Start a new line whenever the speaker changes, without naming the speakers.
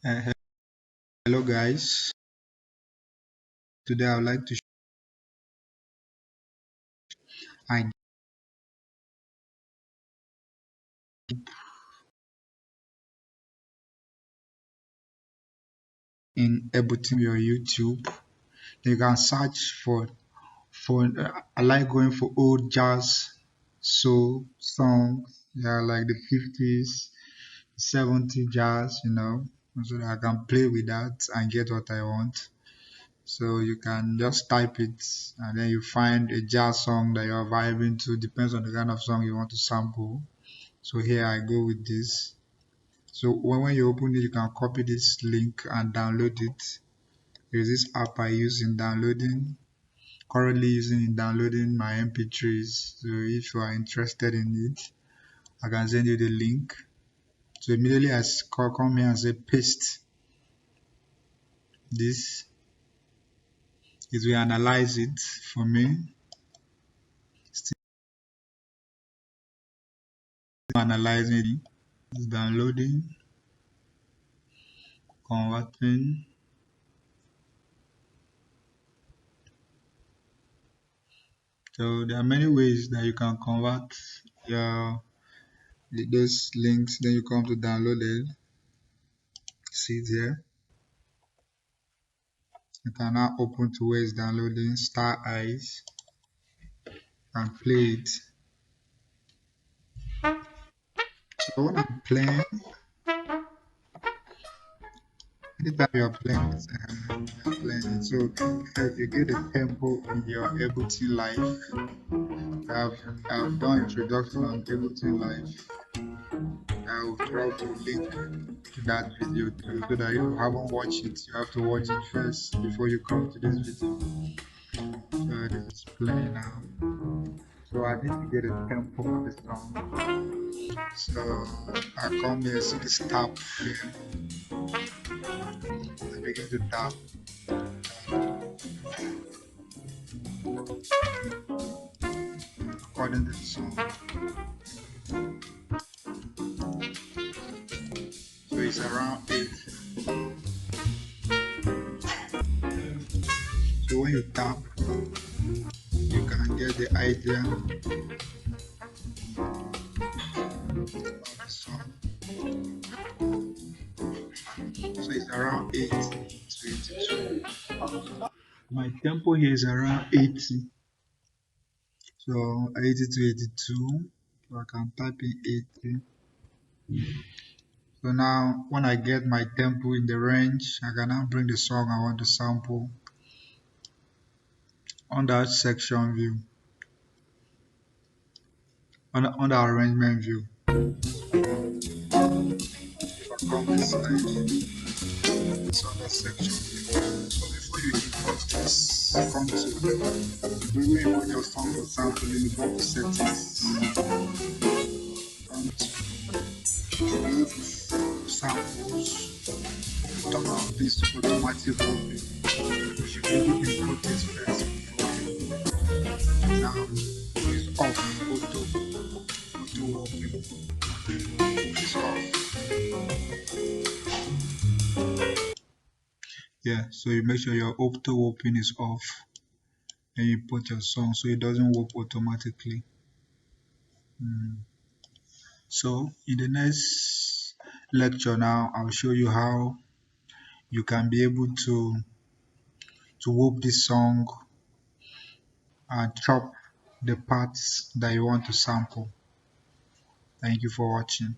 Hello guys, today I would like to I in Ableton your YouTube. You can search for I like going for old jazz soul songs, yeah, like the 50s, 70s jazz, so that I can play with that and get what I want. So you can just type it and then you find a jazz song that you're vibing to, depends on the kind of song you want to sample. So here I go with this. So when you open it, you can copy this link and download it. There's this app I use in downloading, currently using in downloading my MP3s. So if you are interested in it, I can send you the link. So immediately I come here and say paste this. It will analyze it for me. Still analyzing it. It's downloading, converting. So there are many ways that you can convert your those links. Then you come to download it. See it here. You can now open to where it's downloading Star Eyes and play it. So when I'm playing, anytime you're playing it, so you get a tempo in your Ableton Live. I've done introduction on Ableton Live. I'll drop the link to that video too, so that if you haven't watched it, you have to watch it first before you come to this video. So this is playing now. So I need to get a tempo on the song. So I come here, see this tab here. I begin to tap according to the song. So it's around 8. So when you tap, you can get the idea of the song. So it's around 80 to 82. My tempo here is around 80. So 80 to 82. So I can type in 80. So now when I get my tempo in the range, I can now bring the song I want to sample on that section view, on the arrangement view. If I come this side, it's on that section view. So before you import this, come to when you import your song for sampling, you go to settings, come to remove samples, turn off this automatic copy. You should be able to import this first before you. Now it's off, auto open. It's off. Yeah, so you make sure your auto open is off and you put your song so it doesn't work automatically. So in the next lecture now, I'll show you how you can be able to whoop this song and chop the parts that you want to sample. Thank you for watching.